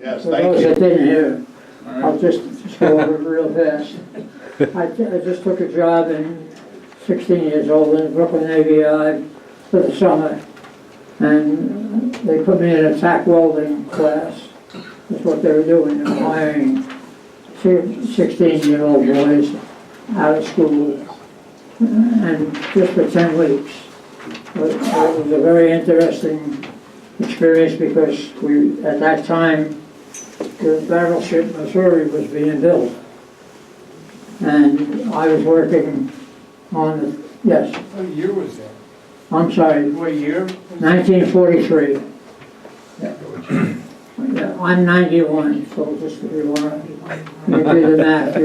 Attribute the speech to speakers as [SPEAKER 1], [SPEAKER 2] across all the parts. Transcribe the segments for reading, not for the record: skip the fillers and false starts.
[SPEAKER 1] Yes,
[SPEAKER 2] For
[SPEAKER 1] thank
[SPEAKER 2] those
[SPEAKER 1] you.
[SPEAKER 2] that didn't hear, I'll just go over it real fast. I just took a job in 16 years old in Brooklyn Navy Yard for the summer, and they put me in a tack welding class. That's what they were doing, they were hiring 16-year-old boys out of school, and just for 10 weeks. But it was a very interesting experience because at that time, the battleship Missouri was being built. And I was working on the, yes,
[SPEAKER 3] What year was that?
[SPEAKER 2] I'm sorry,
[SPEAKER 3] What year?
[SPEAKER 2] 1943. Yeah, I'm 91, so just if you want to do the math.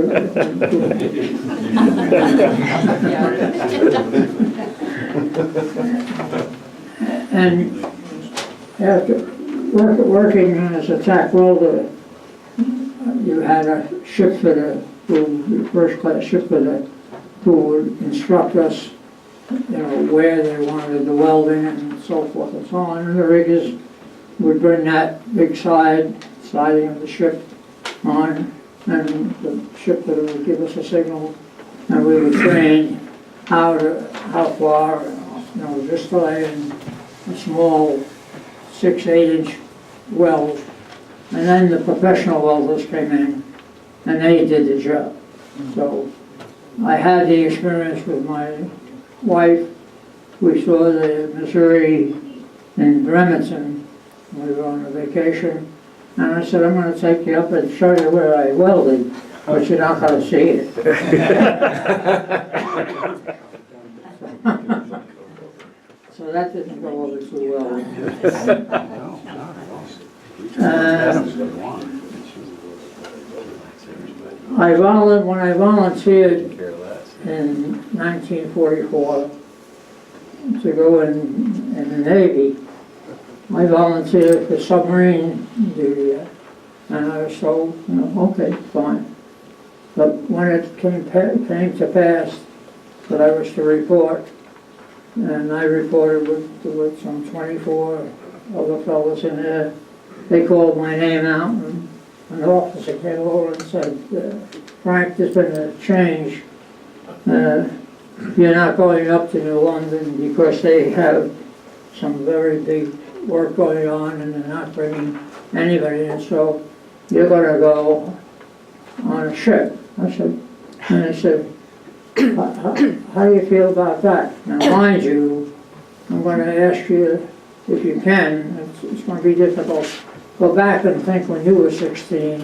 [SPEAKER 2] And after working as a tack welder, you had a ship fitter, first class ship fitter, who would instruct us, where they wanted the welding and so forth and so on. And the riggers would bring that big siding of the ship on, and the ship fitter would give us a signal, and we would train how far, just lay in a small 6-8 inch weld. And then the professional welders came in, and they did the job. So I had the experience with my wife. We saw the Missouri in Bremerton. We were on a vacation. And I said, I'm going to take you up and show you where I welded, but you're not going to see it. So that didn't go over too well. When I volunteered in 1944 to go in the Navy, I volunteered for submarine duty, and I was told, okay, fine. But when it came to pass that I was to report, and I reported with some 24 other fellows in there, they called my name out, and an officer came over and said, Frank, there's been a change. You're not going up to New London because they have some very big work going on and they're not bringing anybody in, so you're going to go on a ship. I said, and they said, how do you feel about that? Now, mind you, I'm going to ask you, if you can, it's going to be difficult, go back and think when you were 16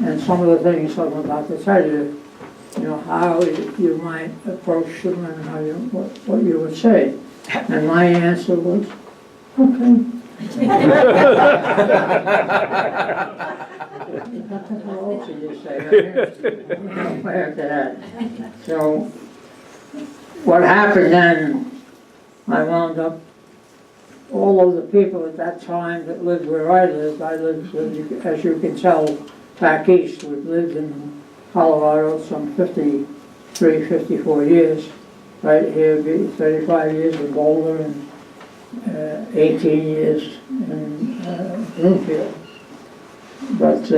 [SPEAKER 2] and some of the things I'm about to tell you, how you might approach them and what you would say. And my answer was, okay. So what happened then, I wound up, all of the people at that time that lived where I lived, as you can tell, back east. We've lived in Colorado some 53, 54 years. Right here, 35 years in Boulder and 18 years in Bloomfield. But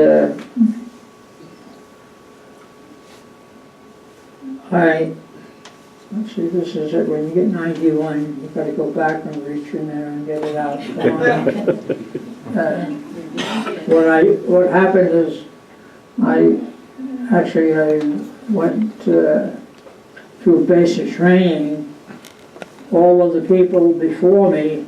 [SPEAKER 2] let's see, this is it. When you get 91, you've got to go back and reach in there and get it out. What happened is I went through basic training. All of the people before me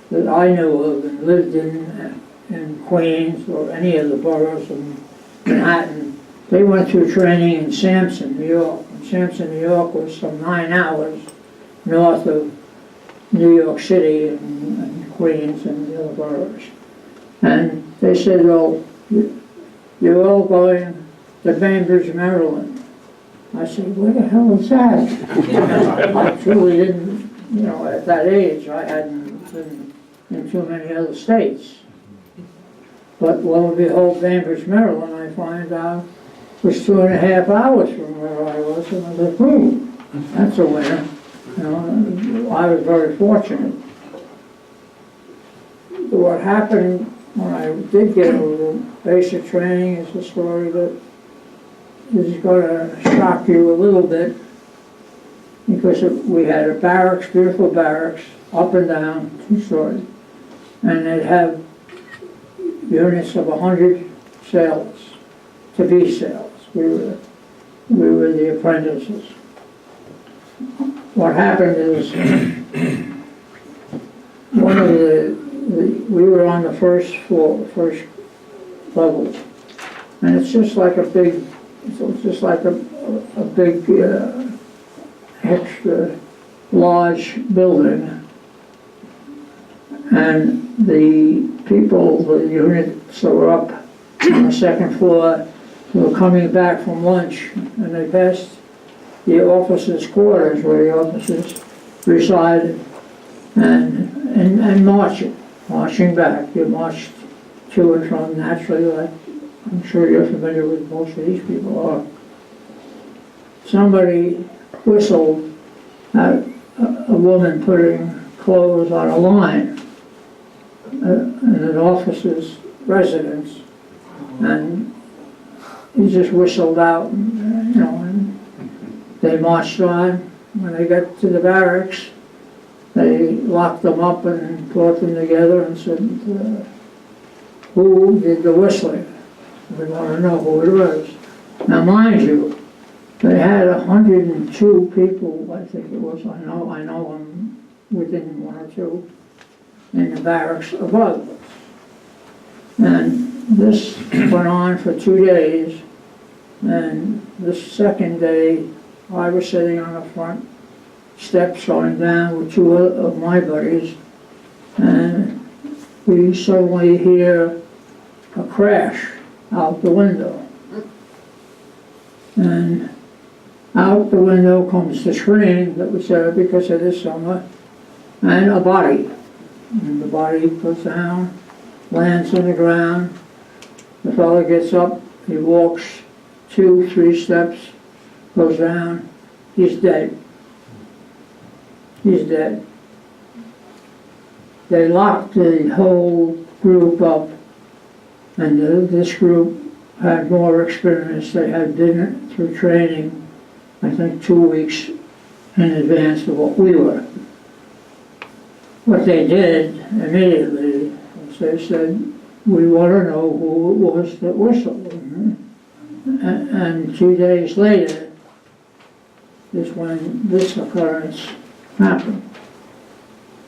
[SPEAKER 2] that I knew of and lived in Queens or any of the boroughs in Manhattan, they went through training in Sampson, New York. And Sampson, New York was some 9 hours north of New York City and Queens and the other boroughs. And they said, well, you're all going to Bainbridge, Maryland. I said, where the hell is that? I truly didn't, at that age, I hadn't been in too many other states. But lo and behold, Bainbridge, Maryland, I find out, was 2.5 hours from where I was, and I said, that's a winner. I was very fortunate. What happened when I did get over the basic training, it's a story that is going to shock you a little bit, because we had a barracks, beautiful barracks, up and down, 2-story, and they'd have units of 100 sailors, to be sailors. We were the apprentices. What happened is, one of we were on the first floor, first level, and it's just like a big, extra large building, and the people, the units that were up on the second floor, were coming back from lunch, and they passed the officers' quarters where the officers resided, and marching back. You marched to and from naturally, like I'm sure you're familiar with most of these people are. Somebody whistled at a woman putting clothes on a line in an officer's residence, and he just whistled out, and, and they marched on. When they got to the barracks, they locked them up and brought them together and said, who did the whistling? We want to know who it was. Now, mind you, they had 102 people, I think it was, I know them within 1 or 2, in the barracks above. And this went on for 2 days, and the second day, I was sitting on the front steps going down with 2 of my buddies, and we suddenly hear a crash out the window. And out the window comes the screen that was there because of this summer, and a body. And the body goes down, lands on the ground. The fellow gets up, he walks 2, 3 steps, goes down, he's dead. He's dead. They locked the whole group up, and this group had more experience. They had been through training, I think 2 weeks in advance of what we were. What they did immediately was they said, we want to know who it was that whistled. And 2 days later is when this occurrence happened.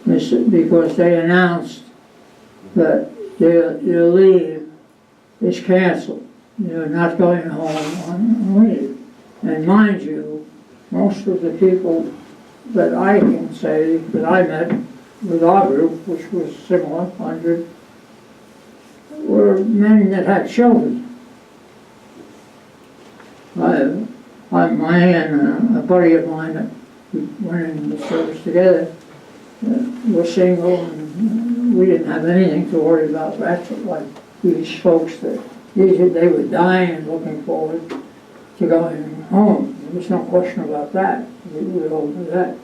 [SPEAKER 2] Because they announced that your leave is canceled. You're not going home on leave. And mind you, most of the people that I can say that I met with our group, which was similar, 100, were men that had children. I and a buddy of mine that we went in the service together were single, and we didn't have anything to worry about. That's like these folks that they were dying and looking forward to going home. There was no question about that. We all knew that.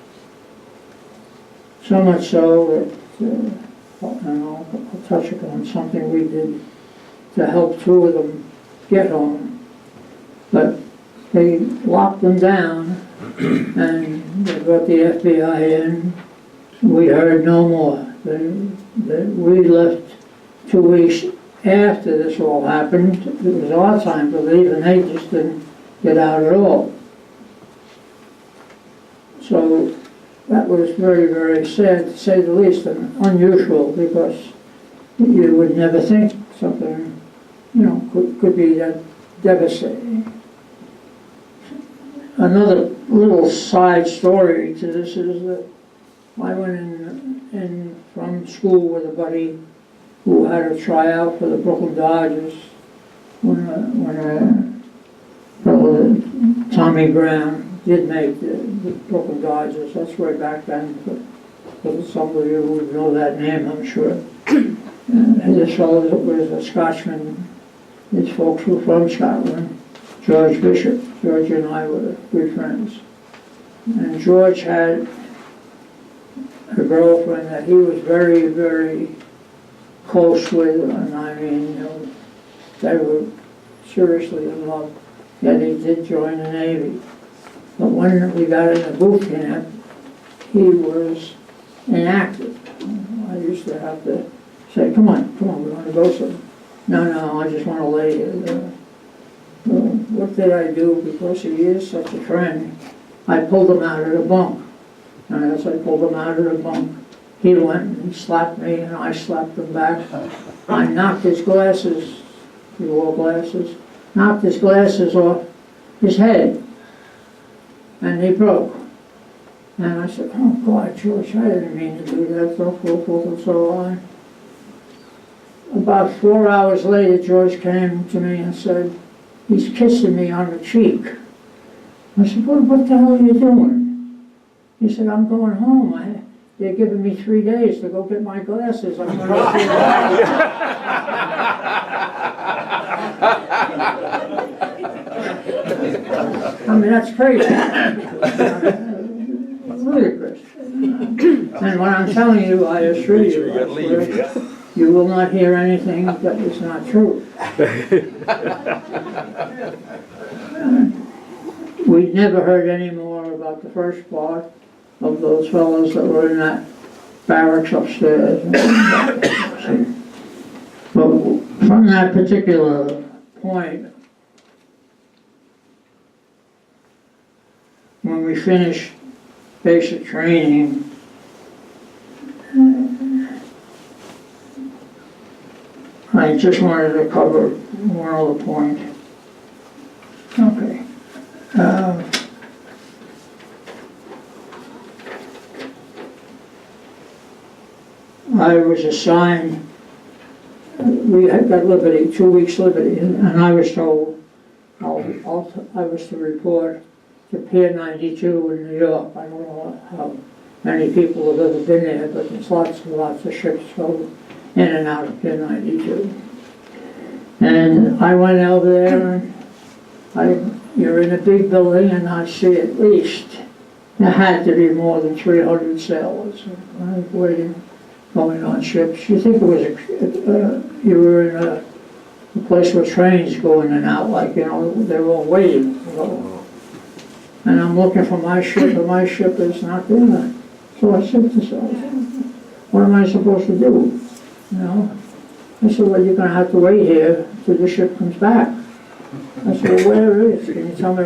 [SPEAKER 2] So much so that I'll touch upon something we did to help 2 of them get home. But they locked them down, and they brought the FBI in. We heard no more. We left 2 weeks after this all happened. It was our time to leave, and they just didn't get out at all. So that was very, very sad, to say the least, and unusual, because you would never think something, could be that devastating. Another little side story to this is that I went in from school with a buddy who had a tryout for the Brooklyn Dodgers when Tommy Brown did make the Brooklyn Dodgers. That's way back then. But some of you would know that name, I'm sure. And this fellow was a Scotsman. His folks were from Scotland. George Bishop. George and I were good friends. And George had a girlfriend that he was very, very close with, and I mean, you know, they were seriously in love. Yet he did join the Navy. But when we got in the boot camp, he was inactive. I used to have to say, come on, we want to go somewhere. No, I just want to lay here. What did I do? Because he is such a friend, I pulled him out of the bunk. And as I pulled him out of the bunk, he went and he slapped me and I slapped him back. I knocked his glasses, he wore glasses, knocked his glasses off his head. And he broke. And I said, oh God, George, I didn't mean to do that, so forth and so on. About 4 hours later, George came to me and said, he's kissing me on the cheek. I said, what the hell are you doing? He said, I'm going home. They're giving me 3 days to go get my glasses. I'm going to see I mean, that's crazy. Ludicrous. And what I'm telling you, I assure you, you will not hear anything that is not true. We never heard any more about the first part of those fellows that were in that barracks upstairs. But from that particular point, when we finished basic training, I just wanted to cover one other point. Okay. I was assigned, we had got liberty, 2 weeks liberty, and I was told I was to report to Pier 92 in New York. I don't know how many people have ever been there, but there's lots and lots of ships go in and out of Pier 92. And I went over there, and you're in a big building, and I see at least there had to be more than 300 sailors waiting, going on ships. You think it was you were in a place where trains go in and out, like, you know, they were all waiting. You know. And I'm looking for my ship, and my ship is not there. So I said to myself, what am I supposed to do? You know? I said, well, you're going to have to wait here till the ship comes back. I said, well, where is it? Can you tell me?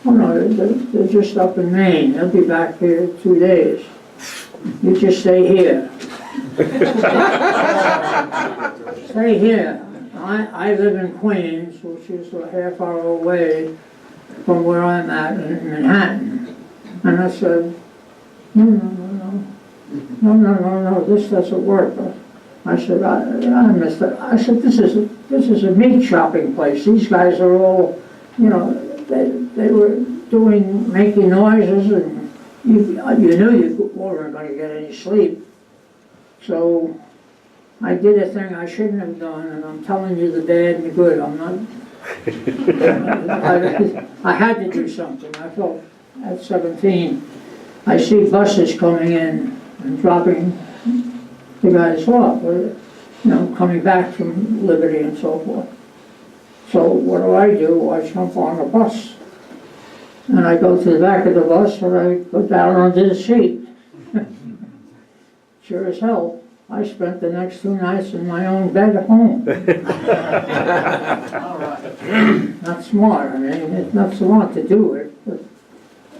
[SPEAKER 2] Oh, no, they're just up in Maine. They'll be back here in 2 days. You just stay here. Stay here. I live in Queens, which is a half hour away from where I'm at in Manhattan. And I said, no, this doesn't work. I said, I missed it. I said, this is a meat shopping place. These guys are all, you know, they were making noises, and you knew you weren't going to get any sleep. So I did a thing I shouldn't have done, and I'm telling you the bad and the good. I'm not. I had to do something. I felt at 17, I see buses coming in and dropping the guys off, you know, coming back from Liberty and so forth. So what do? I jump on a bus, and I go to the back of the bus, and I go down onto the seat. Sure as hell, I spent the next 2 nights in my own bed at home. Not smart, I mean, it's not smart to do it, but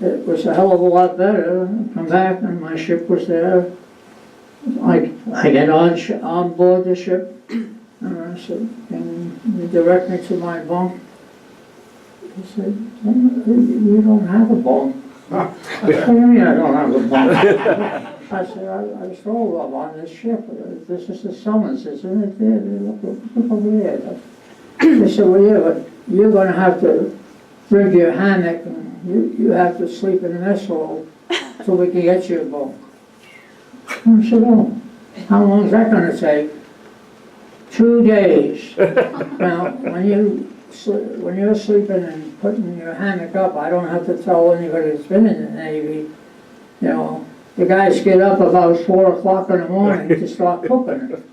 [SPEAKER 2] it was a hell of a lot better. Come back and my ship was there. I get on board the ship, and I said, can you direct me to my bunk? He said, you don't have a bunk. I said, what do you mean I don't have a bunk? I said, I was told I'm on this ship. This is the Somers, isn't it? There, look over there. They said, well, yeah, but you're going to have to bring your hammock, and you have to sleep in the mess hall till we can get you a bunk. And I said, oh, how long is that going to take? 2 days. Now, when you're sleeping and putting your hammock up, I don't have to tell anybody that's been in the Navy, you know, the guys get up about 4 o'clock in the morning to start cooking it.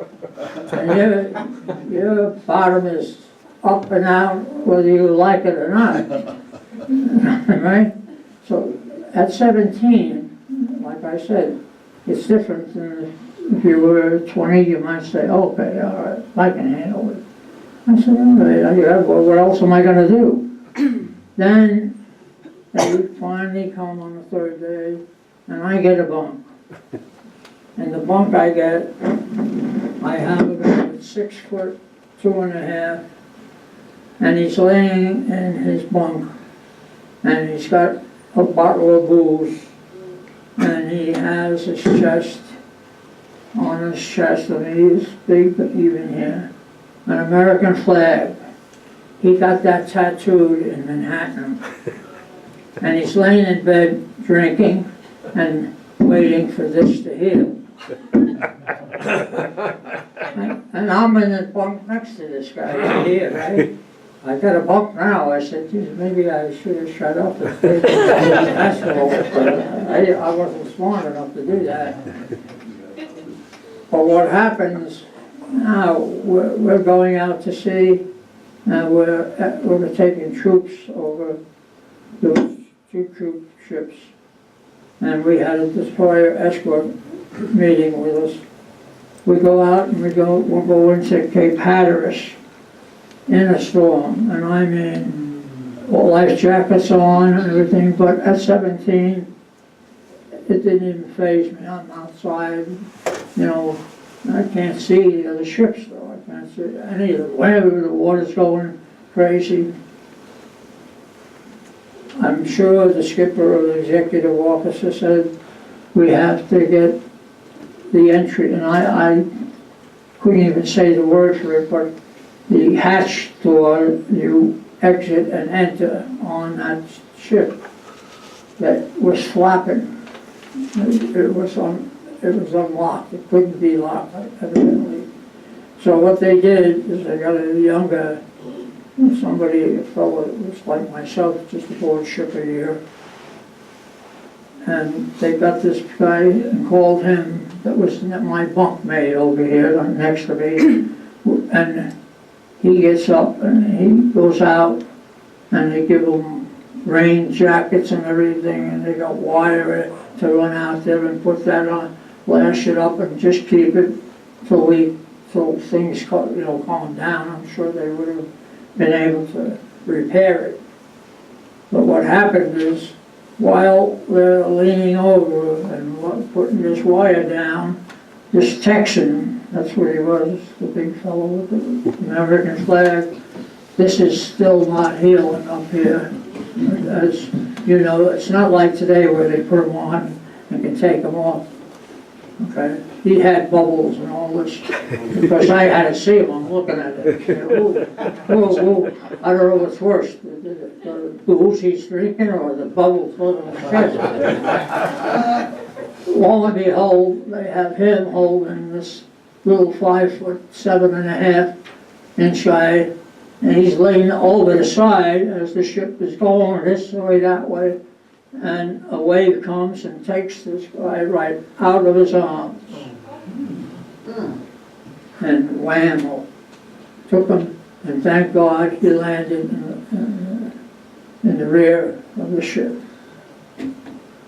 [SPEAKER 2] And your bottom is up and out whether you like it or not. Right? So at 17, like I said, it's different than if you were 20, you might say, okay, all right, I can handle it. I said, all right, yeah, well, what else am I going to do? Then they finally come on the third day, and I get a bunk. And the bunk I get, I have about 6 foot, 2.5, and he's laying in his bunk, and he's got a bottle of booze, and he has his chest, on his chest, and he's big even here, an American flag. He got that tattooed in Manhattan. And he's laying in bed drinking and waiting for this to heal. And I'm in the bunk next to this guy right here, right? I got a bunk now. I said, geez, maybe I should have shut up and stayed that's all. I wasn't smart enough to do that. But what happens now, we're going out to sea, and we're taking troops over those 2 troop ships. And we had a destroyer escort meeting with us. We go out and we'll go into Cape Hatteras in a storm, and I mean, all life jackets on and everything, but at 17, it didn't even faze me. I'm outside, you know, I can't see the other ships though. I can't see any of them. Whenever the water's going crazy, I'm sure the skipper or the executive officer said, we have to get the entry, and I couldn't even say the word for it, but the hatch door, you exit and enter on that ship that was flapping. It was unlocked. It couldn't be locked, evidently. So what they did is they got a younger, a fellow that was like myself, just aboard ship a year. And they got this guy and called him, that was my bunkmate over here next to me. And he gets up and he goes out and they give him rain jackets and everything, and they got wire to run out there and put that on, lash it up and just keep it till things calm down. I'm sure they would have been able to repair it. But what happened is, while they're leaning over and putting this wire down, this Texan, that's what he was, the big fellow with the American flag, this is still not healing up here. As you know, it's not like today where they put them on and can take them off. Okay, he had bubbles and all this, because I had to see him. I'm looking at it. Ooh, I don't know what's worse, the booze he's drinking or the bubbles on his chest. Lo and behold, they have him holding this little 5 foot 7.5 guy, and he's laying over the side as the ship is going this way, that way. And a wave comes and takes this guy right out of his arms. And wham, took him, and thank God he landed in the rear of the ship.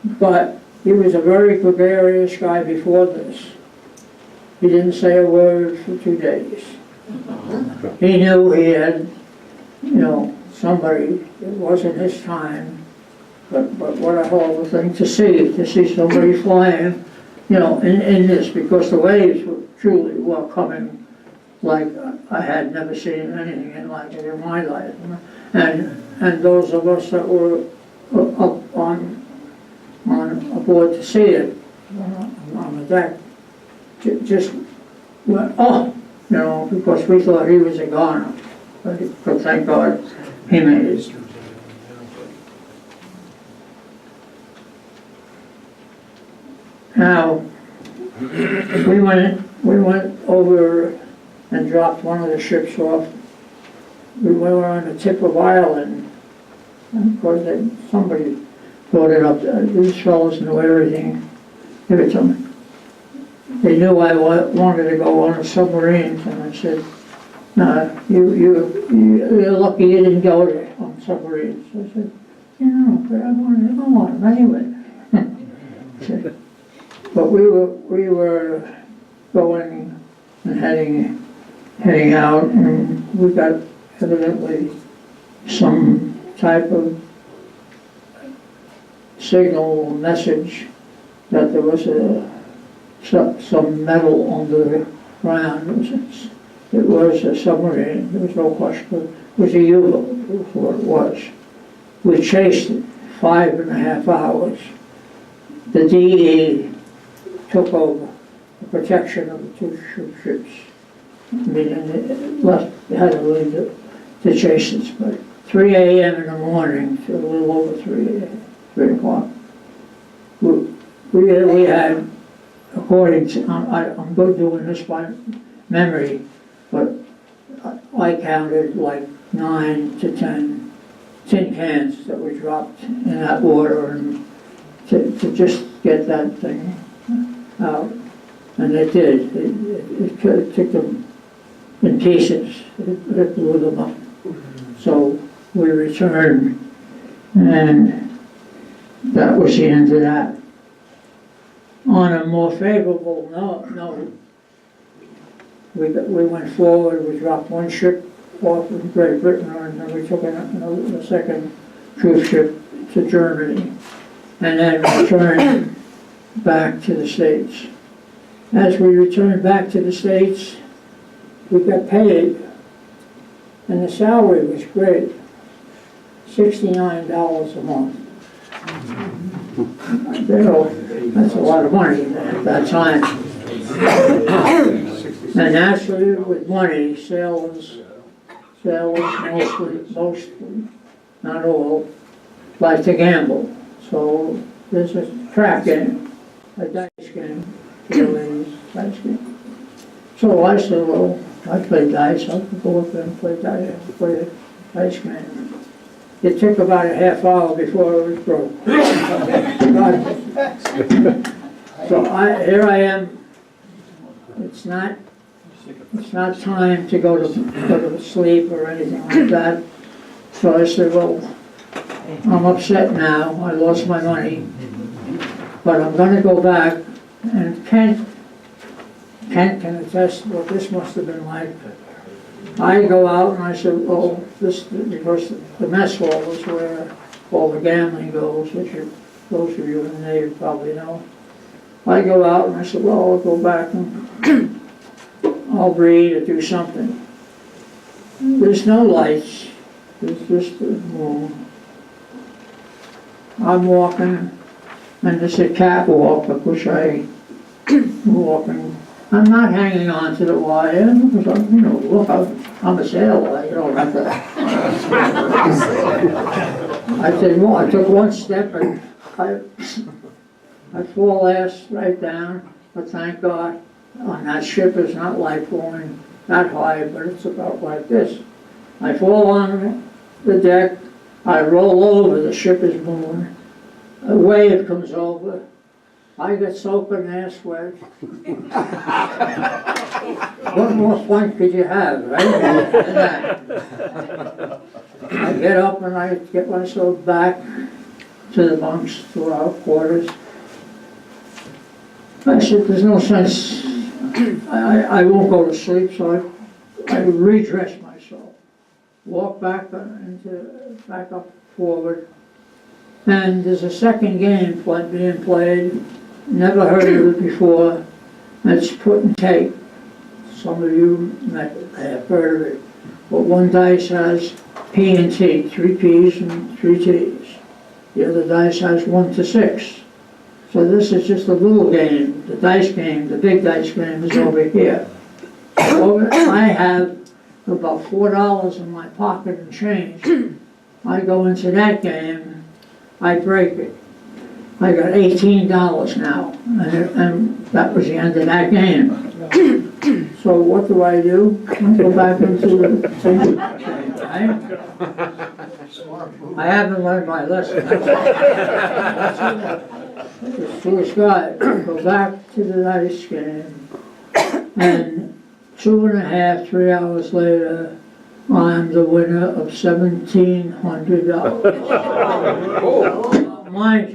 [SPEAKER 2] But he was a very gregarious guy before this. He didn't say a word for 2 days. He knew he had, somebody, it wasn't his time. But what a hell of a thing to see somebody flying, in this, because the waves were truly coming like I had never seen anything like it in my life. And those of us that were up on aboard to see it, on the deck, just went, because we thought he was a goner. But thank God he made it. Now, we went over and dropped one of the ships off. We were on the tip of Ireland, and of course somebody brought it up. These fellows knew everything. every time. They knew I wanted to go on a submarine, and I said, no, you're lucky you didn't go there on submarines. I said, you know, but I wanted to go on them anyway. But we were going and heading out, and we got evidently some type of signal message that there was some metal under the ground. It was a submarine, there was no question. It was a U-boat, was what it was. We chased it 5.5 hours. The DE took over the protection of the two ships. I mean, they had to leave to chase us, but 3 a.m. in the morning, to a little over 3 o'clock, we had, according to, I'm good doing this by memory, but I counted like 9 to 10 tin cans that were dropped in that water, and to just get that thing out. And it did. It took them in pieces. It blew them up. So we returned, and that was the end of that. On a more favorable note, we went forward. We dropped one ship off in Great Britain, and then we took a second cruise ship to Germany, and then returned back to the States. As we returned back to the States, we got paid, and the salary was great, $69 a month. You know, that's a lot of money at that time. And naturally, with money, sailors mostly, not all, like to gamble. So there's a trap game, a dice game, dice game. So I said, well, I play dice, I could go up there and play a dice game. It took about a half hour before it was broke. So here I am. It's not time to go to sleep or anything like that. So I said, well, I'm upset now. I lost my money, but I'm going to go back. And Kent can attest what this must have been like. I go out and I said, oh, because the mess hall is where all the gambling goes, which those of you in the Navy probably know. I go out and I said, well, I'll go back and I'll read or do something. There's no lights, there's just the moon. I'm walking, and there's a catwalk up which I'm walking. I'm not hanging on to the wire because look, I'm a sailor, you don't have to. I said, well, I took one step and I fall ass right down, but thank God on that ship is not like going that high, but it's about like this. I fall on the deck, I roll over, the ship is moving, a wave comes over, I get soaking ass wet. What more fun could you have, right? Than that. I get up and I get myself back to the bunks, to our quarters. I said, there's no sense, I won't go to sleep, so I redress myself, walk back up forward, and there's a second game being played, never heard of it before, it's put and take. Some of you may have heard of it, but one dice has P and T, 3 P's and 3 T's. The other dice has 1 to 6. So this is just a little game. The dice game, the big dice game is over here. I have about $4 in my pocket and change. I go into that game, I break it. I got $18 now, and that was the end of that game. So what do? I go back into the thing, right? I haven't learned my lesson. to his guy, go back to the dice game, and 2.5, 3 hours later, I'm the winner of $1,700. Mind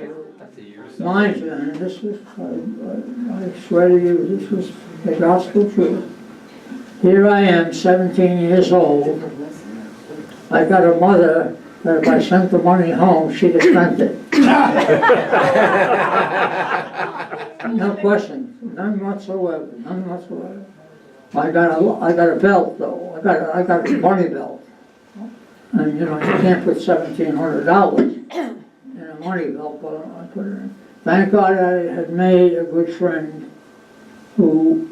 [SPEAKER 2] you, and this was, I swear to you, this was the gospel truth. Here I am, 17 years old. I got a mother that if I sent the money home, she'd have spent it. No question, none whatsoever, none whatsoever. I got a belt though. I got a money belt, and you know you can't put $1,700 in a money belt, but I put it in. Thank God I had made a good friend who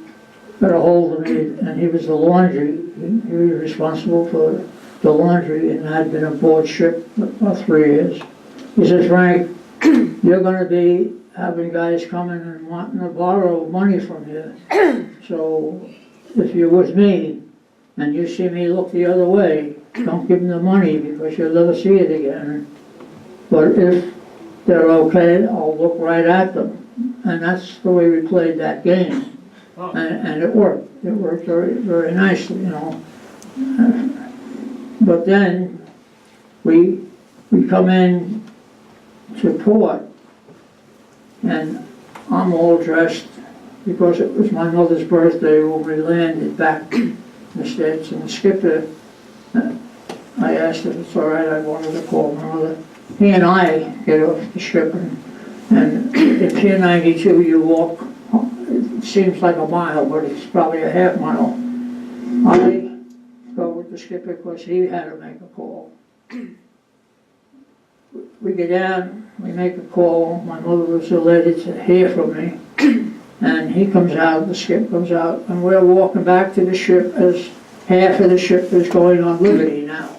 [SPEAKER 2] got a hold of me, and he was the laundry. He was responsible for the laundry, and I'd been aboard ship for about 3 years. He says, Frank, you're going to be having guys coming and wanting to borrow money from you. So if you're with me and you see me look the other way, don't give them the money because you'll never see it again. But if they're okay, I'll look right at them. And that's the way we played that game. And it worked. It worked very, very nicely, you know. But then we come in to port, and I'm all dressed because it was my mother's birthday when we landed back in the States. And the skipper, I asked if it's all right, I wanted to call my mother. He and I get off the ship, and in Pier 92 you walk, it seems like a mile, but it's probably a half mile. I go with the skipper because he had to make a call. We get down, we make a call, my mother was elated to hear from me, and he comes out, the skip comes out, and we're walking back to the ship as half of the ship is going on liberty now.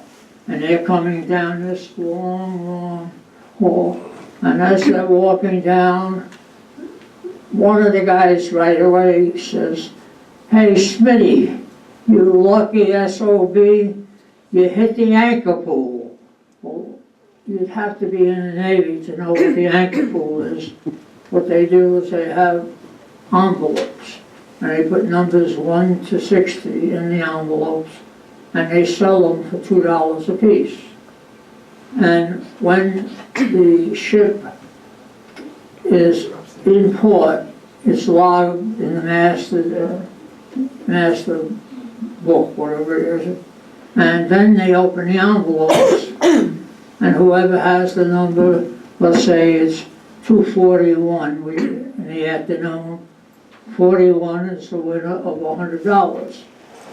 [SPEAKER 2] And they're coming down this long, long hall, and as they're walking down, one of the guys right away says, hey Smitty, you lucky SOB, you hit the anchor pool. Well, you'd have to be in the Navy to know what the anchor pool is. What they do is they have envelopes, and they put numbers 1 to 60 in the envelopes, and they sell them for $2 a piece. And when the ship is in port, it's logged in the master book, whatever it is, and then they open the envelopes, and whoever has the number, let's say it's 241 in the afternoon, 41 is the winner of $100.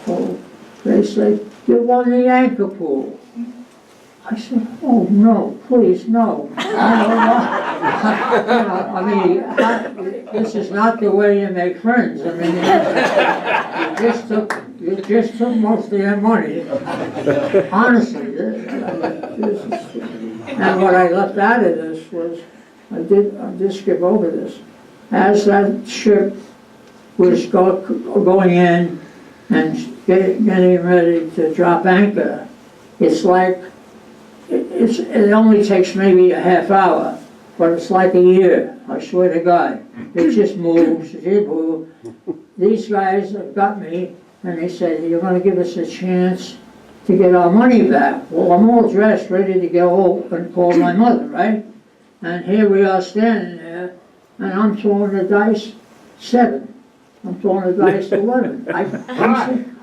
[SPEAKER 2] So they say, you won the anchor pool. I said, oh no, please no. I mean, this is not the way you make friends. I mean, you just took most of their money. Honestly, and what I left out of this was, I did skip over this. As that ship was going in and getting ready to drop anchor, it's like, it only takes maybe a half hour, but it's like a year, I swear to God. It just moves, it moves. These guys have got me, and they said, you're going to give us a chance to get our money back. Well, I'm all dressed, ready to go and call my mother, right? And here we are standing there, and I'm throwing the dice 7. I'm throwing the dice 11.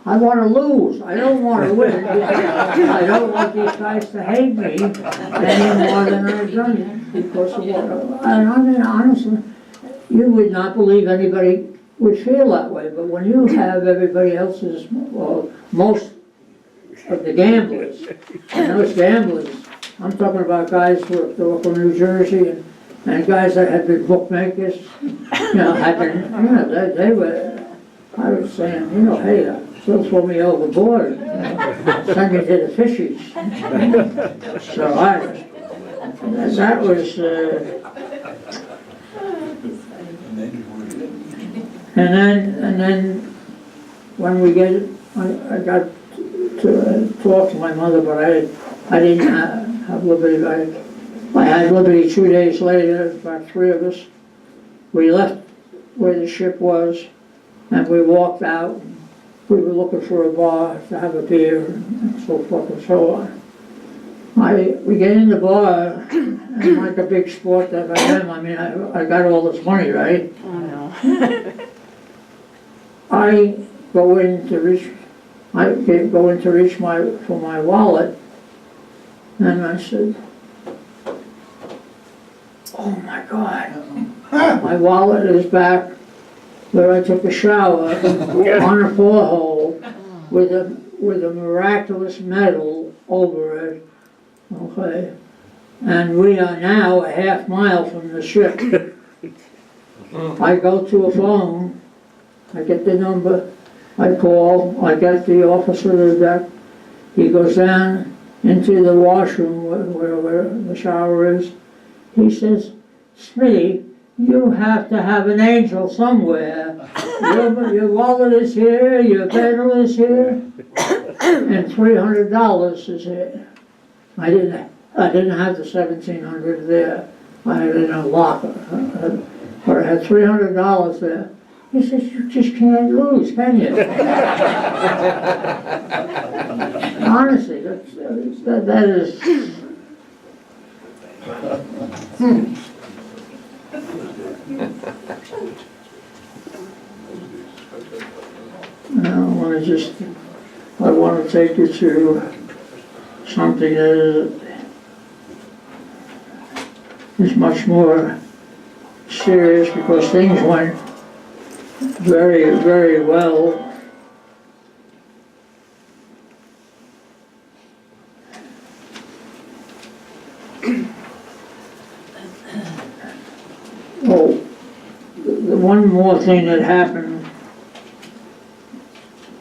[SPEAKER 2] I want to lose. I don't want to win. I don't want these guys to hate me any more than I've done because of what. And I mean, honestly, you would not believe anybody would feel that way. But when you have everybody else's, well, most of the gamblers, and those gamblers, I'm talking about guys who are from New Jersey and guys that had been bookmakers, you know, they were, I was saying, you know, hey, she'll throw me overboard, send me to the fishies. So that was, and then when we I got to talk to my mother, but I didn't have liberty. I had liberty 2 days later, about 3 of us, we left where the ship was, and we walked out. We were looking for a bar to have a beer, and so forth and so on. We get in the bar, and like a big sport that I am, I mean, I got all this money, right?
[SPEAKER 1] Oh, no.
[SPEAKER 2] I go in to reach for my wallet, and I said, "Oh my God, my wallet is back where I took a shower on a borehole with a miraculous medal over it." Okay, and we are now a half mile from the ship. I go to a phone, I get the number, I call, I get the officer of the deck. He goes down into the washroom where the shower is. He says, "Smitty, you have to have an angel somewhere. Your wallet is here, your medal is here, and $300 is here." I didn't have the $1,700 there. I had it in a locker, but I had $300 there. He says, "You just can't lose, can you?" Honestly, that is. I want to take you to something that is much more serious, because things went very, very well. Oh, the one more thing that happened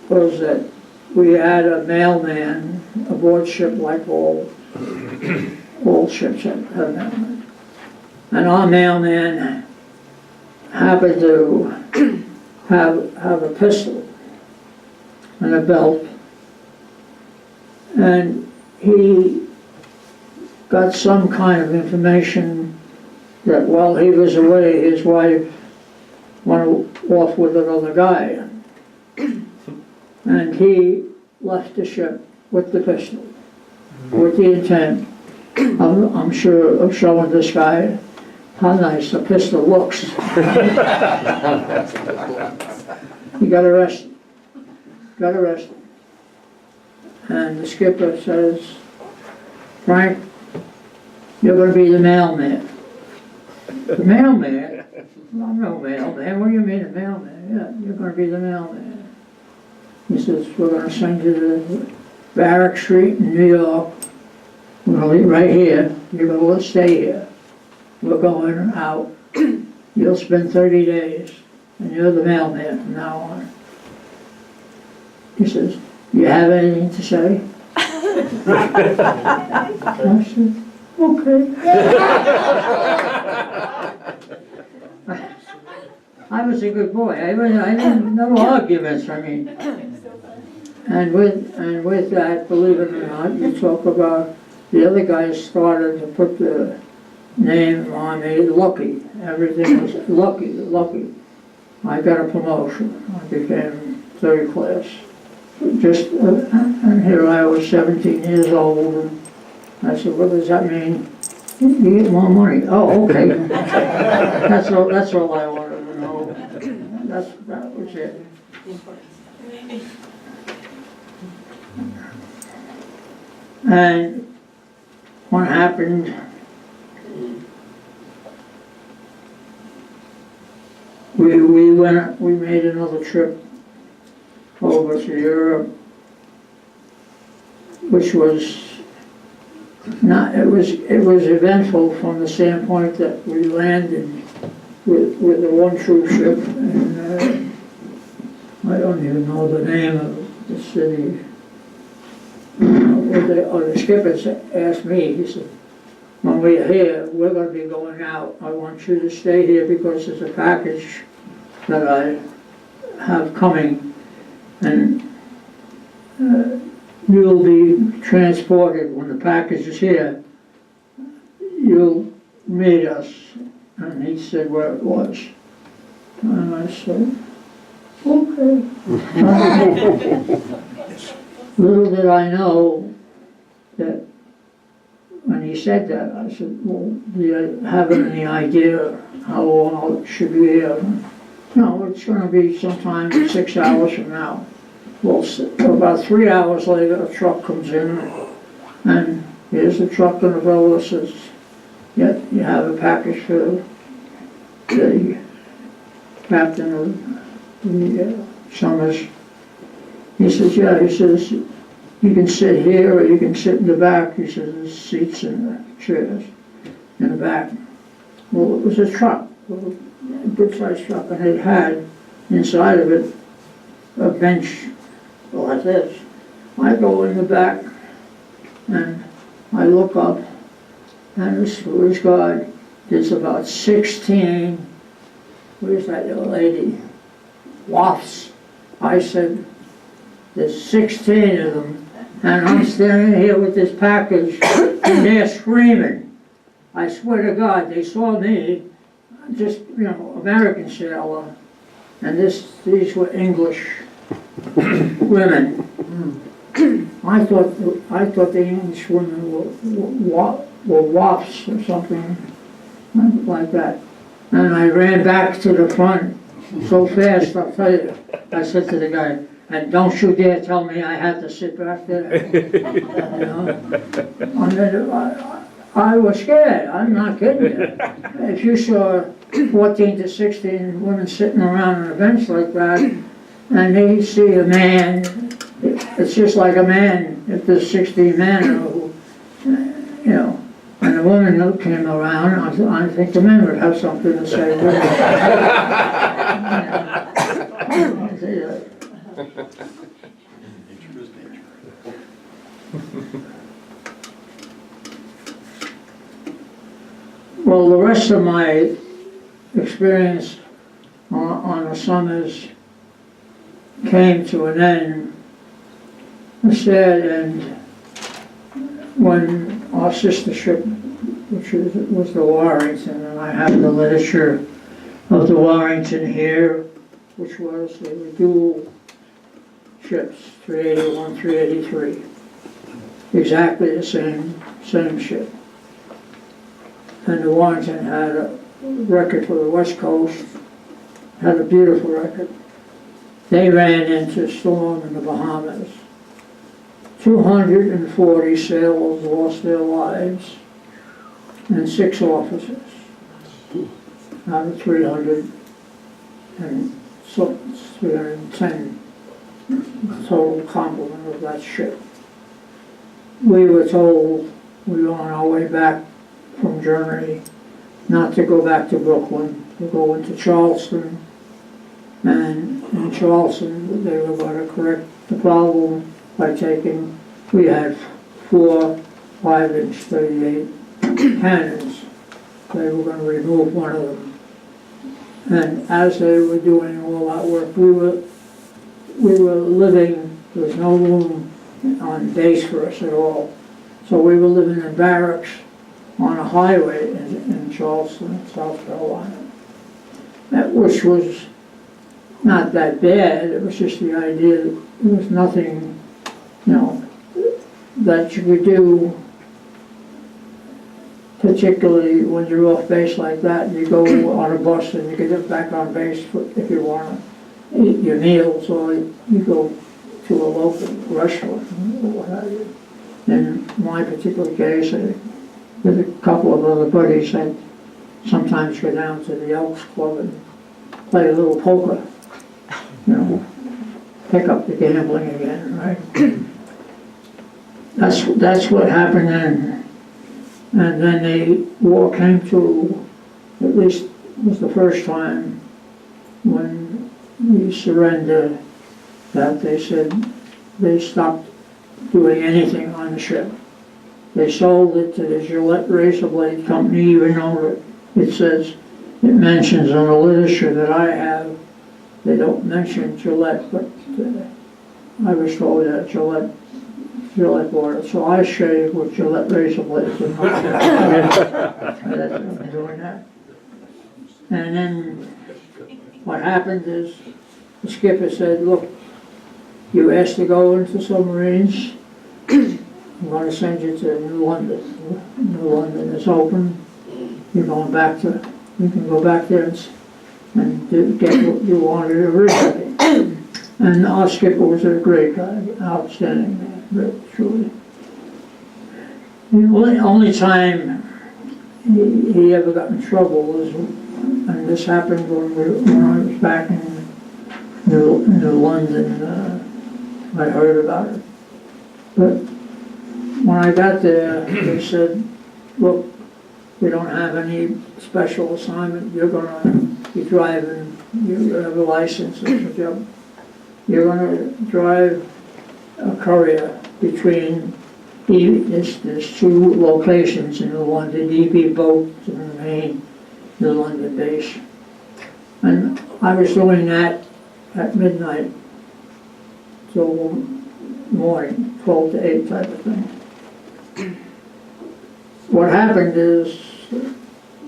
[SPEAKER 2] was that we had a mailman aboard ship, like all ships have mailmen. And our mailman happened to have a pistol and a belt, and he got some kind of information that while he was away, his wife went off with another guy, and he left the ship with the pistol, with the intent, I'm sure, of showing this guy how nice the pistol looks. He got arrested. And the skipper says, "Frank, you're going to be the mailman." "The mailman? I'm no mailman." "What do you mean, the mailman?" "Yeah, you're going to be the mailman." He says, "We're going to send you to Barrack Street in New York. We're going to leave right here. You're going to stay here. We're going out. You'll spend 30 days, and you're the mailman from now on." He says, "You have anything to say?" I said, "Okay." I was a good boy. I didn't no arguments. I mean, and with that, believe it or not, you talk about the other guys started to put the name on me, Lucky. Everything was Lucky. I got a promotion. I became third class. And here I was 17 years old, and I said, "What does that mean?" "You get more money." "Oh, okay." That's all I wanted to know. That was it. And what happened, we made another trip over to Europe, which was not, it was eventful from the standpoint that we landed with the one troop ship, and I don't even know the name of the city. The skipper asked me, he said, "When we're here, we're going to be going out. I want you to stay here because there's a package that I have coming, and you'll be transported. When the package is here, you'll meet us." And he said where it was. And I said, okay. Little did I know that when he said that, I said, well, do you have any idea how long it should be here? No, it's going to be sometime 6 hours from now. Well, about 3 hours later, a truck comes in, and here's the truck, and the fellow says, yeah, you have a package for the captain of the Somers. He says, yeah, he says, you can sit here or you can sit in the back. He says, there's seats and chairs in the back. Well, it was a truck, a good-sized truck, and it had inside of it a bench like this. I go in the back and I look up, and this was God, there's about 16, where's that little lady? Wafts. I said, there's 16 of them, and I'm standing here with this package, and they're screaming. I swear to God, they saw me, just, you know, American sailor, and these were English women. I thought the English women were wafts or something like that. And I ran back to the front so fast, I'll tell you. I said to the guy, and don't you dare tell me I have to sit back there. You know? I was scared, I'm not kidding you. If you saw 14 to 16 women sitting around on a bench like that, and they see a man, it's just like a man, if there's 16 men, who, you know, and the woman who came around, I think the men would have something to say. Well, the rest of my experience on the Somers came to an end, a sad end, when our sister ship, which was the Warrington, and I have the literature of the Warrington here, which was, they were dual ships, 381, 383, exactly the same ship. And the Warrington had a record for the West Coast, had a beautiful record. They ran into a storm in the Bahamas. 240 sailors lost their lives, and 6 officers out of 300, and so 310 total complement of that ship. We were told we were on our way back from Germany not to go back to Brooklyn, to go into Charleston, and in Charleston they were going to correct the problem by taking, we had 4 5-inch 38 cannons. They were going to remove one of them. And as they were doing all that work, we were living, there was no room on base for us at all. So we were living in barracks on a highway in Charleston, South Carolina, which was not that bad. It was just the idea that there was nothing, you know, that you could do, particularly when you're off base like that, and you go on a bus and you can get back on base if you want to eat your meals, or you go to a local restaurant or what have you. In my particular case, with a couple of other buddies, I'd sometimes go down to the Elks Club and play a little poker, you know, pick up the gambling again, right? That's what happened then. And then the war came to, at least was the first time when we surrendered, that they said they stopped doing anything on the ship. They sold it to the Gillette Razor Blade Company, even though it says, it mentions on the literature that I have, they don't mention Gillette, but I was told that Gillette bought it. So I shave with Gillette Razor Blades in my I'm doing that. And then what happened is the skipper said, look, you asked to go into submarines, I'm going to send you to New London. New London is open. You're going back to, you can go back there and get what you wanted originally. And our skipper was a great guy, outstanding man, truly. The only time he ever got in trouble was, and this happened when I was back in New London. I heard about it. But when I got there, they said, look, we don't have any special assignment. You're going to be driving, you have a license, it's a job. You're going to drive a courier between, there's two locations in the London, DB boat in the main, the London base. And I was doing that at midnight till morning, 12 to 8 type of thing. What happened is,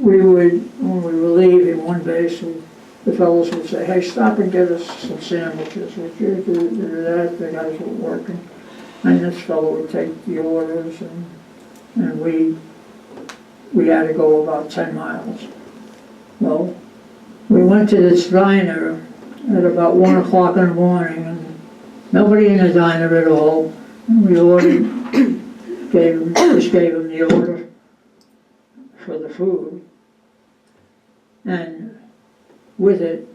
[SPEAKER 2] when we were leaving one base, the fellows would say, hey, stop and get us some sandwiches. Would you do that? The guys were working. And this fellow would take the orders, and we had to go about 10 miles. Well, we went to this diner at about 1 o'clock in the morning, and nobody in the diner at all. And we ordered, just gave him the order for the food. And with it,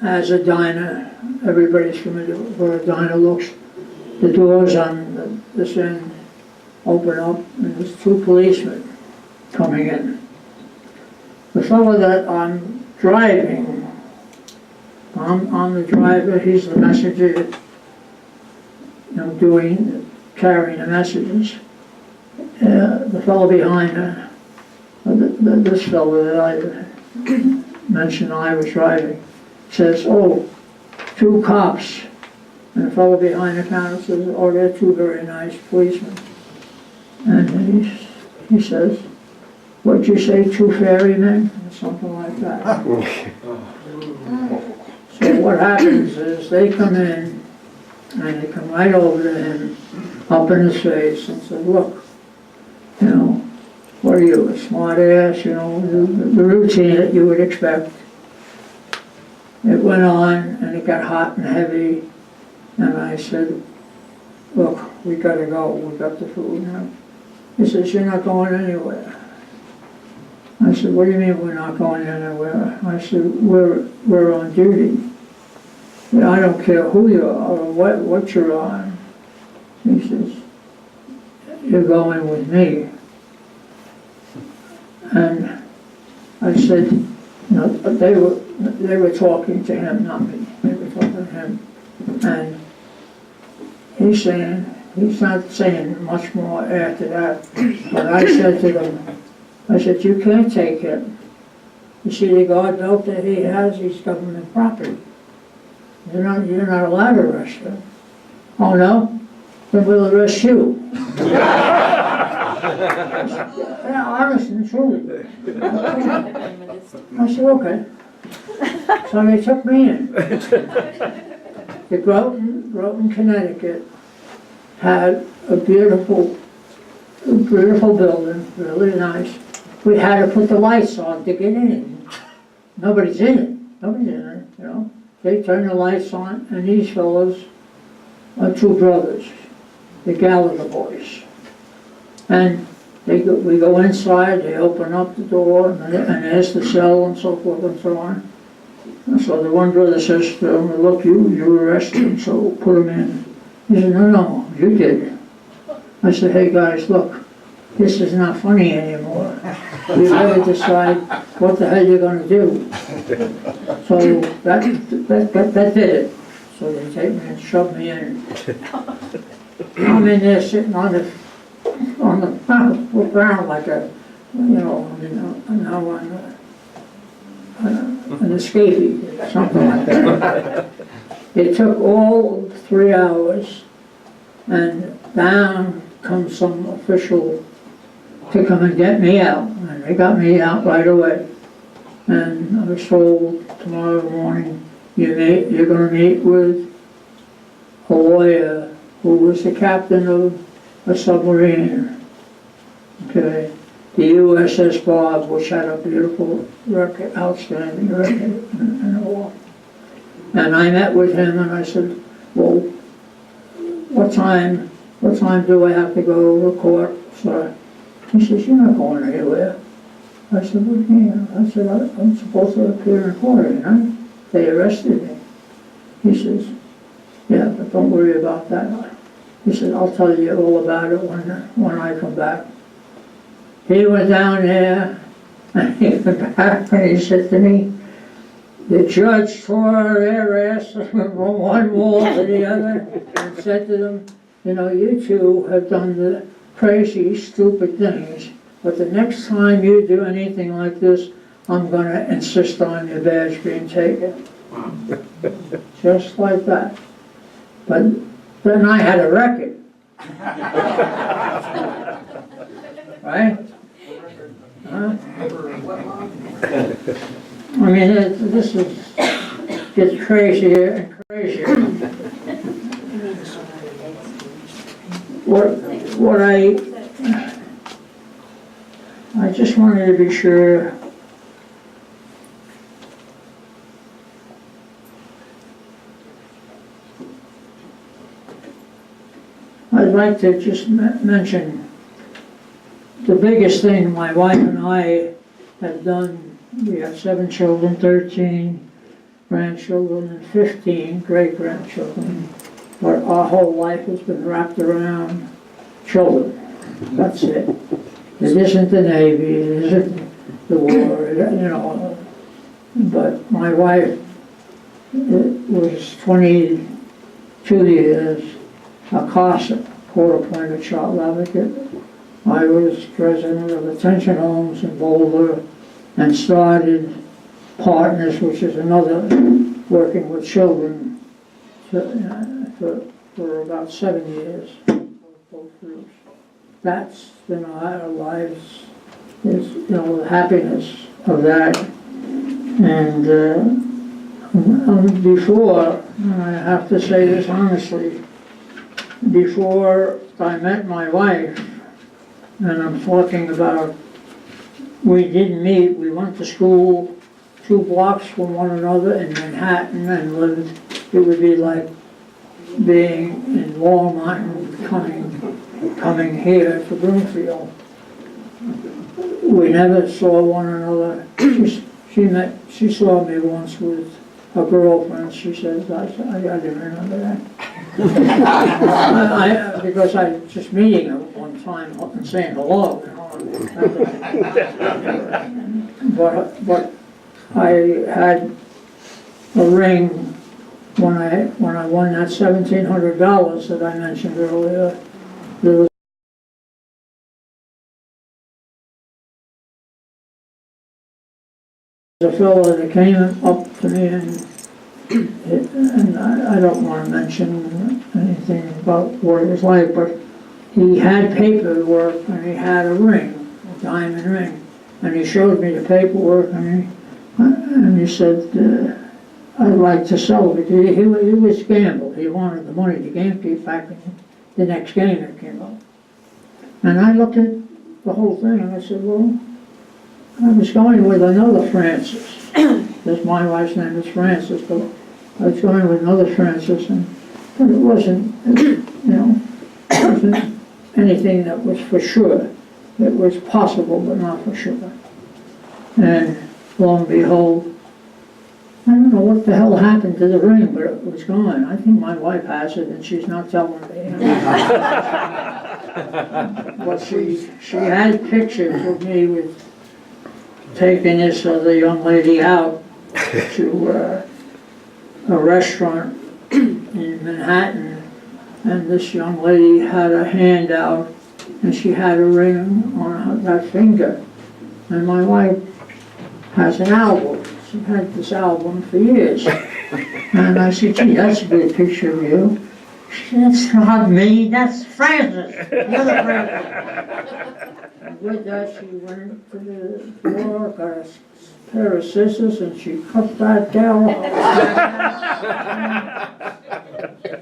[SPEAKER 2] as a diner, everybody's familiar with where a diner looks. The doors on this end open up, and there's two policemen coming in. The fellow that I'm driving, I'm the driver, he's the messenger, carrying the messages. The fellow behind her, this fellow that I mentioned I was driving, says, oh, two cops. And the fellow behind the counter says, oh, they're two very nice policemen. And he says, what'd you say, two ferrymen? Or something like that. So what happens is they come in, and they come right over to him, up in his face, and say, look, what are you, a smart ass, the routine that you would expect. It went on, and it got hot and heavy, and I said, look, we gotta go, we got the food now. He says, you're not going anywhere. I said, what do you mean we're not going anywhere? I said, we're on duty. I don't care who you are or what you're on. He says, you're going with me. And I said, they were talking to him, not me. They were talking to him. And he's not saying much more after that. But I said to them, I said, you can't take him. You see the guard belt that he has, he's government property. You're not allowed to arrest him. Oh no? Then we'll arrest you. Yeah, honest and true. I said, okay. So they took me in. The Groton, Connecticut had a beautiful building, really nice. We had to put the lights on to get in. Nobody's in it, They turned the lights on, and these fellows are two brothers, the Gallagher boys. And we go inside, they open up the door, and ask the cell and so forth and so on. And so the one brother says to him, look, you arrested him, so put him in. He said, no, you did it. I said, hey guys, look, this is not funny anymore. You better decide what the hell you're going to do. So that did it. So they take me and shove me in. I'm in there sitting on the ground like an escapee, something like that. It took all 3 hours, and down comes some official to come and get me out, and they got me out right away. And I was told tomorrow morning, you're gonna meet with a lawyer who was the captain of a submarine, okay? The USS Bob, which had a beautiful record, outstanding record in the war. And I met with him and I said, well, what time do I have to go to court, sir? He says, you're not going anywhere. I said, what do you mean? I said, I'm supposed to appear in court tonight. They arrested me. He says, yeah, but don't worry about that. He said, I'll tell you all about it when I come back. He went down there, and he went back, and he said to me, the judge tore their ass from one wall to the other and said to them, you know, you two have done the crazy, stupid things, but the next time you do anything like this, I'm going to insist on your badge being taken. Just like that. But then I had a record. Right? Huh? I mean, this gets crazier and crazier. What I just wanted to be sure I'd like to just mention the biggest thing my wife and I have done. We have 7 children, 13 grandchildren, and 15 great-grandchildren. But our whole life has been wrapped around children. That's it. It isn't the Navy, it isn't the war, you know. But my wife was 22 years a CASA, court-appointed child advocate. I was president of Attention Homes in Boulder and started Partners, which is another working with children for about 7 years. Both groups. That's been our lives, is, you know, the happiness of that. And before, and I have to say this honestly, before I met my wife, and I'm talking about, we didn't meet, we went to school 2 blocks from one another in Manhattan and lived, it would be like being in Walmart and coming here to Broomfield. We never saw one another. She saw me once with a girlfriend. She says, I didn't remember that. Because I was just meeting her one time and saying hello. But I had a ring when I won that $1,700 that I mentioned earlier. There was a fellow that came up to me, and I don't want to mention anything about what it was like, but he had paperwork and he had a ring, a diamond ring, and he showed me the paperwork and he said, I'd like to sell it. He was gambled. He wanted the money to gamble back in the next game that came up. And I looked at the whole thing and I said, well, I was going with another Francis. Because my wife's name is Francis, but I was going with another Francis, but it wasn't, you know, it wasn't anything that was for sure. It was possible, but not for sure. And lo and behold, I don't know what the hell happened to the ring, but it was gone. I think my wife has it, and she's not telling me. But she had pictures of me with taking this other young lady out to a restaurant in Manhattan, and this young lady had a hand out, and she had a ring on that finger. And my wife has an album. She had this album for years. And I said, gee, that's a good picture of you. She said, that's not me, that's Francis, the other Francis. And with that, she went to the war, got a pair of scissors and she cut that gal off.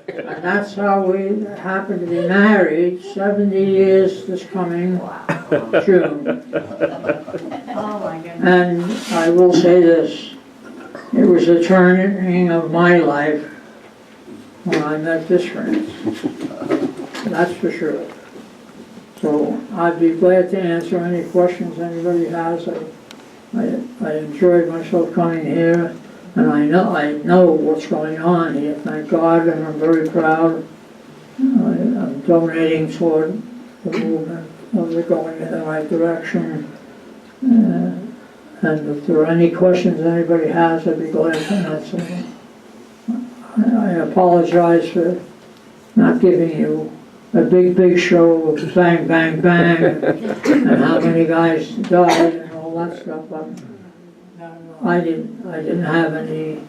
[SPEAKER 2] And that's how we happened to be married 70 years this coming June.
[SPEAKER 1] Oh, my goodness.
[SPEAKER 2] And I will say this, it was a turning of my life when I met this friend. That's for sure. So I'd be glad to answer any questions anybody has. I enjoyed myself coming here, and I know what's going on here, thank God, and I'm very proud. I'm donating toward the movement of it going in the right direction. And if there are any questions anybody has, I'd be glad to answer them. I apologize for not giving you a big show of bang, bang, bang, and how many guys died and all that stuff, but I didn't have any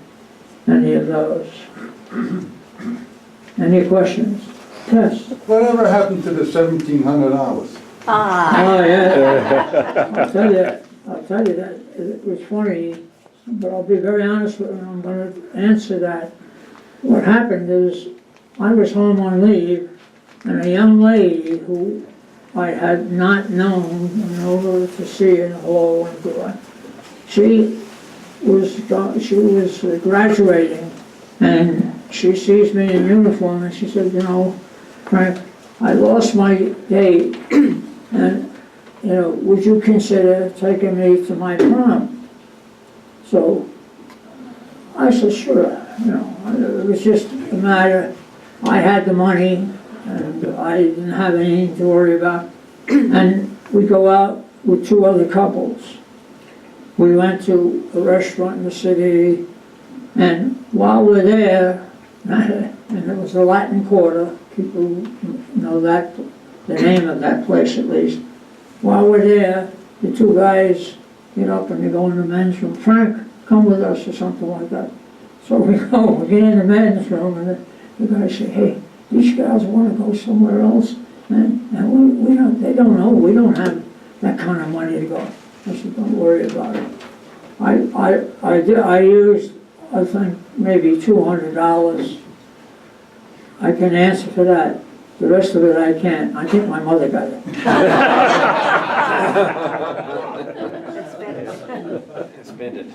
[SPEAKER 2] of those. Any questions? Yes?
[SPEAKER 3] Whatever happened to the 1,700 hours?
[SPEAKER 2] Oh, yeah. I'll tell you that, it was funny, but I'll be very honest with you, I'm gonna answer that. What happened is, I was home on leave, and a young lady who I had not known, went over to see and hello and goodbye. She was graduating, and she sees me in uniform, and she said, you know, Frank, I lost my date, and, you know, would you consider taking me to my prom? So, I said, sure, you know, it was just a matter, I had the money, and I didn't have anything to worry about. And we go out with two other couples. We went to a restaurant in the city, and while we're there, and it was the Latin Quarter, people know that, the name of that place at least. While we're there, the two guys get up and they go in the men's room. Frank, come with us, or something like that. So we go, we get in the men's room, and the guys say, hey, these guys want to go somewhere else, and we don't, they don't know, we don't have that kind of money to go. I said, don't worry about it. I used, I think, maybe $200. I can answer for that. The rest of it I can't. I think my mother got it.
[SPEAKER 4] Spend it.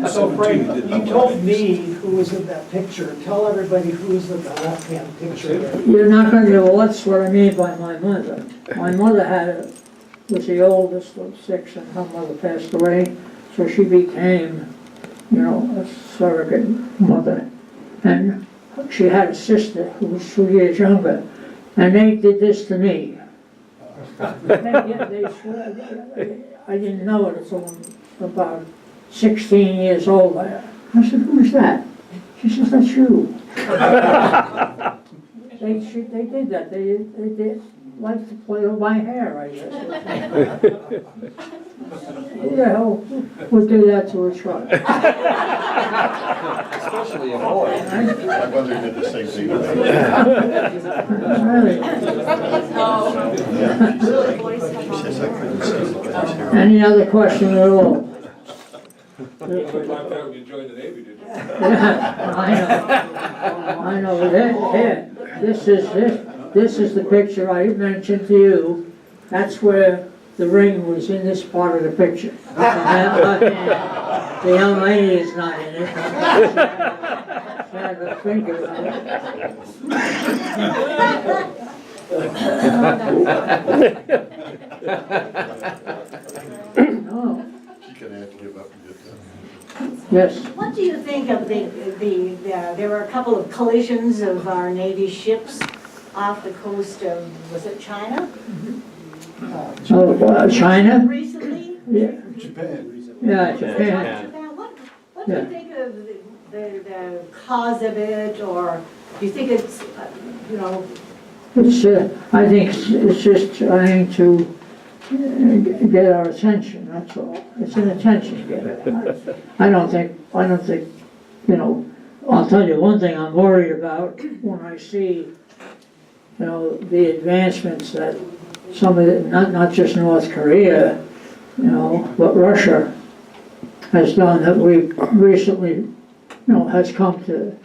[SPEAKER 5] So Frank, you told me who was in that picture. Tell everybody who was in the left-hand picture there.
[SPEAKER 2] You're not going to know, well, that's what I mean by my mother. My mother was the oldest of 6, and her mother passed away, so she became, you know, a surrogate mother. And she had a sister who was 2 years younger, and they did this to me. I didn't know it until I'm about 16 years old. I said, who's that? She says, that's you. They did that. They did like to play with my hair, I guess. Who the hell would do that to a child?
[SPEAKER 4] Especially a boy.
[SPEAKER 6] My mother did the same thing.
[SPEAKER 2] Really? Any other question at all?
[SPEAKER 7] You joined the Navy, did you?
[SPEAKER 2] Yeah, I know. Here, this is the picture I mentioned to you. That's where the ring was, in this part of the picture. The young lady is not in it. She had her finger on it. No.
[SPEAKER 6] She could have to give up and get that.
[SPEAKER 2] Yes.
[SPEAKER 1] What do you think of there were a couple of collisions of our Navy ships off the coast of, was it China?
[SPEAKER 2] China?
[SPEAKER 1] Recently?
[SPEAKER 2] Yeah.
[SPEAKER 3] Japan.
[SPEAKER 2] Yeah, Japan.
[SPEAKER 1] What do you think of the cause of it, or do you think it's, you know?
[SPEAKER 2] It's, I think it's just trying to get our attention, that's all. It's an attention getter. I don't think, you know, I'll tell you one thing I'm worried about when I see, you know, the advancements that some of the, not just North Korea, you know, what Russia has done that we recently, you know, has come to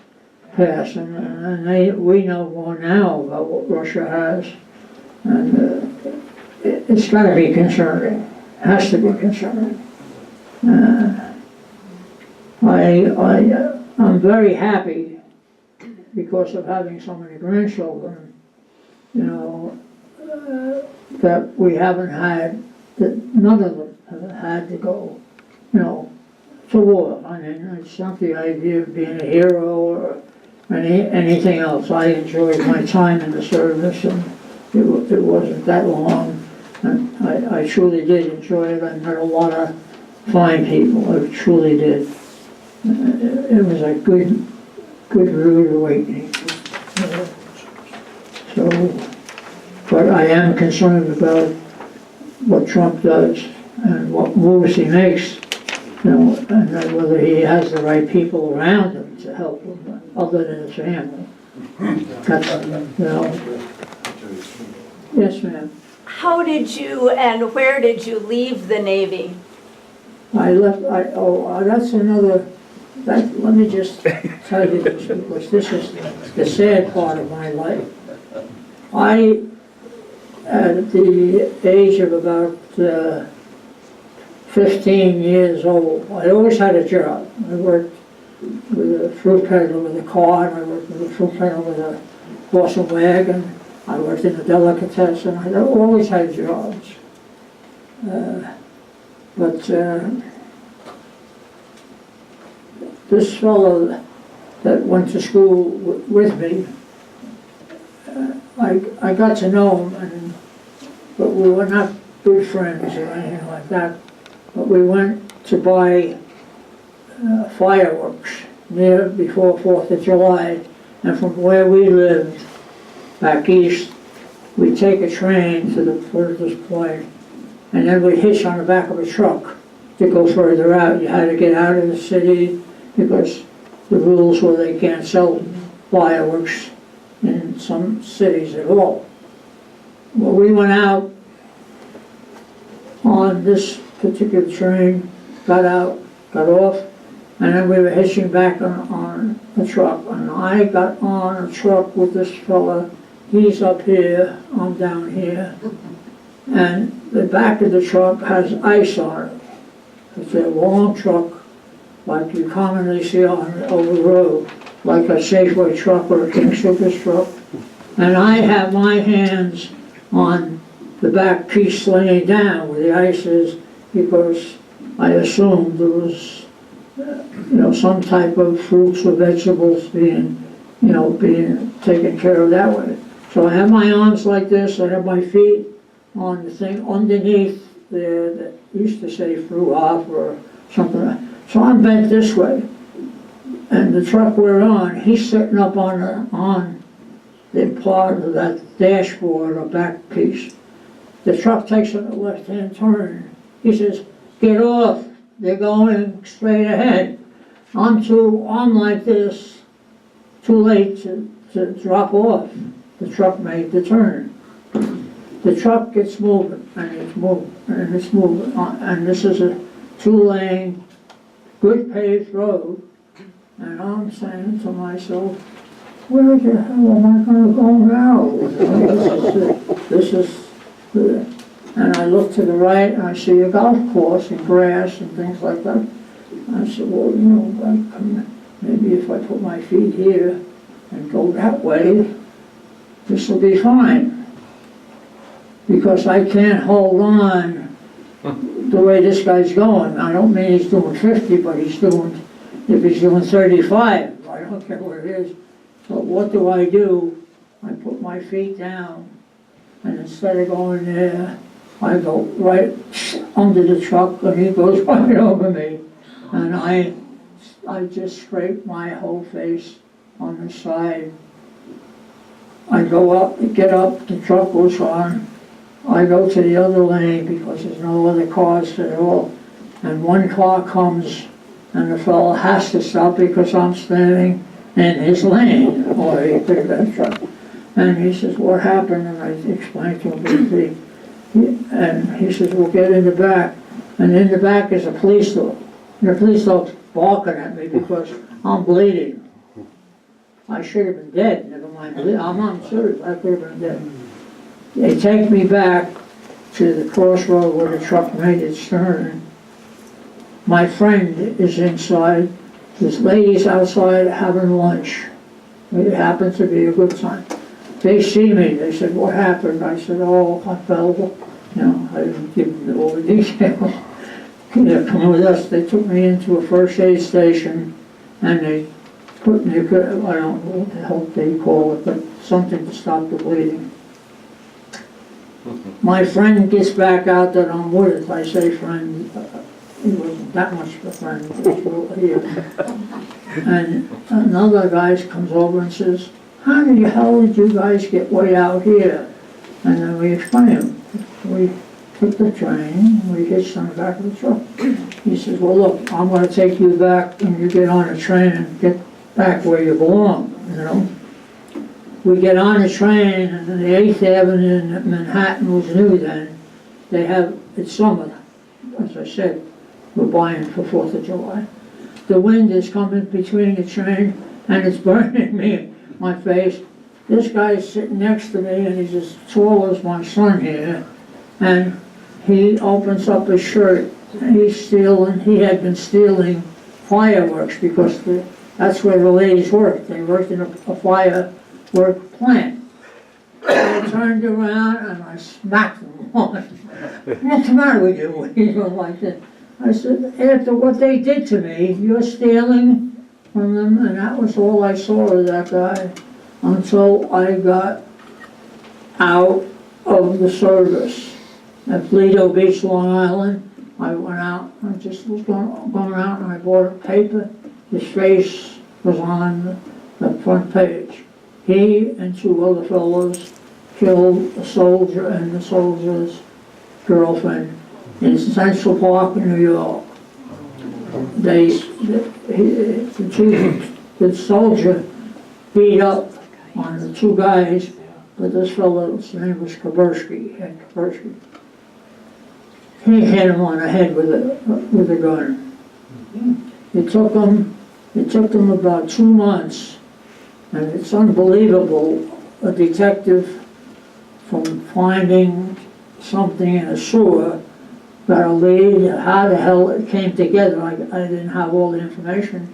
[SPEAKER 2] pass. And we know more now about what Russia has. And it's got to be concerning. It has to be concerning. I'm very happy because of having so many grandchildren, you know, that we haven't had, that none of them have had to go, you know, to war. I mean, it's not the idea of being a hero or anything else. I enjoyed my time in the service, and it wasn't that long, and I truly did enjoy it. I met a lot of fine people, I truly did. It was a good rude awakening. So, but I am concerned about what Trump does and what moves he makes, you know, and whether he has the right people around him to help him, other than his family. That's, you know. Yes, ma'am.
[SPEAKER 8] How did you and where did you leave the Navy?
[SPEAKER 2] That's another, let me just tell you this, because this is the sad part of my life. At the age of about 15 years old, I always had a job. I worked with a fruit peddler with a car, and I worked with a fruit peddler with a horse and wagon. I worked in a delicatessen. I always had jobs. But this fellow that went to school with me, I got to know him, but we were not good friends or anything like that. But we went to buy fireworks before 4th of July, and from where we lived back east, we'd take a train to the furthest point, and then we'd hitch on the back of a truck to go further out. You had to get out of the city because the rules were they can't sell fireworks in some cities at all. Well, we went out on this particular train, got out, got off, and then we were hitching back on a truck. And I got on a truck with this fella. He's up here, I'm down here. And the back of the truck has ice on it. It's a long truck, like you commonly see on the road, like a Safeway truck or a King Soopers truck. And I have my hands on the back piece laying down where the ice is, because I assumed there was, some type of fruits or vegetables being taken care of that way. So I have my arms like this, I have my feet on the thing underneath there that used to say fruit off or something. So I'm bent this way. And the truck we're on, he's sitting up on the part of that dashboard or back piece. The truck takes a left-hand turn. He says, "Get off, they're going straight ahead." I'm like this, too late to drop off. The truck made the turn. The truck gets moving, and it's moving, and it's moving. And this is a 2-lane, good paved road. And I'm saying to myself, where the hell am I going to go now? This is and I look to the right, and I see a golf course and grass and things like that. I said, well, maybe if I put my feet here and go that way, this will be fine. Because I can't hold on the way this guy's going. I don't mean he's doing 50, but if he's doing 35, I don't care what it is. So what do? I put my feet down, and instead of going there, I go right under the truck, and he goes right over me. And I just scrape my whole face on the side. I go up, get up, the truck goes on. I go to the other lane because there's no other cars at all. And one car comes, and the fellow has to stop because I'm standing in his lane, or he picked that truck. And he says, what happened? And I explained to him briefly. And he says, well, get in the back. And in the back is a police dog. And the police dog's barking at me because I'm bleeding. I should have been dead, never mind bleeding. I'm serious, I could have been dead. They take me back to the crossroad where the truck made its turn. My friend is inside. This lady's outside having lunch. It happened to be a good time. They see me, they said, what happened? I said, oh, I fell. You know, I didn't give them all the details. They're coming with us. They took me into a first aid station and they put me, I don't know what the hell they call it, but something to stop the bleeding. My friend gets back out that I'm with. I say friend, he wasn't that much of a friend, but here. And another guy comes over and says, how the hell did you guys get way out here? And then we explain. We took the train, we hitched on the back of the truck. He says, well look, I'm gonna take you back and you get on a train and get back where you belong, you know? We get on the train and the 8th Avenue in Manhattan was new then. They have, it's summer, as I said, we're buying for 4th of July. The wind is coming between the train and it's burning me, my face. This guy's sitting next to me and he's as tall as my son here. And he opens up his shirt and he had been stealing fireworks because that's where the ladies worked. They worked in a firework plant. I turned around and I smacked him on. What's the matter with you? He went like this. I said, after what they did to me, you're stealing from them, and that was all I saw of that guy until I got out of the service. At Lido Beach, Long Island, I went out, I just was going out and I bought a paper. His face was on the front page. He and 2 other fellows killed a soldier and the soldier's girlfriend in Central Park in New York. The soldier beat up on the 2 guys, but this fellow's name was Kabursky, Ed Kabursky. He hit him on the head with a gun. It took them about 2 months, and it's unbelievable. A detective from finding something in a sewer got a lead. How the hell it came together, I didn't have all the information,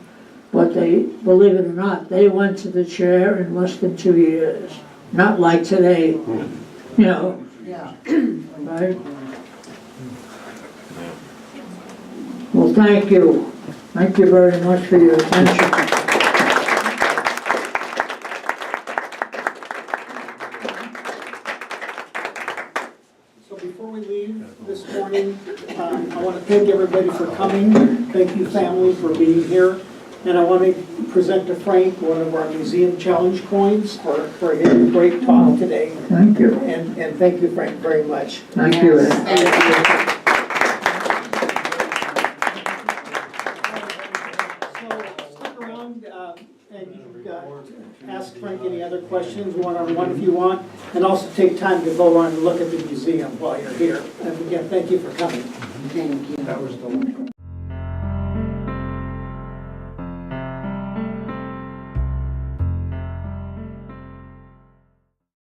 [SPEAKER 2] but they, believe it or not, they went to the chair in less than 2 years. Not like today, you know.
[SPEAKER 1] Yeah.
[SPEAKER 2] Right? Well, thank you. Thank you very much for your attention.
[SPEAKER 5] So before we leave this morning, I want to thank everybody for coming. Thank you, family, for being here. And I want to present to Frank one of our Museum Challenge coins for his great talk today.
[SPEAKER 2] Thank you.
[SPEAKER 5] And thank you, Frank, very much.
[SPEAKER 2] Thank you.
[SPEAKER 5] So stick around and ask Frank any other questions, one-on-one if you want, and also take time to go around and look at the museum while you're here. And again, thank you for coming.
[SPEAKER 1] Thank you.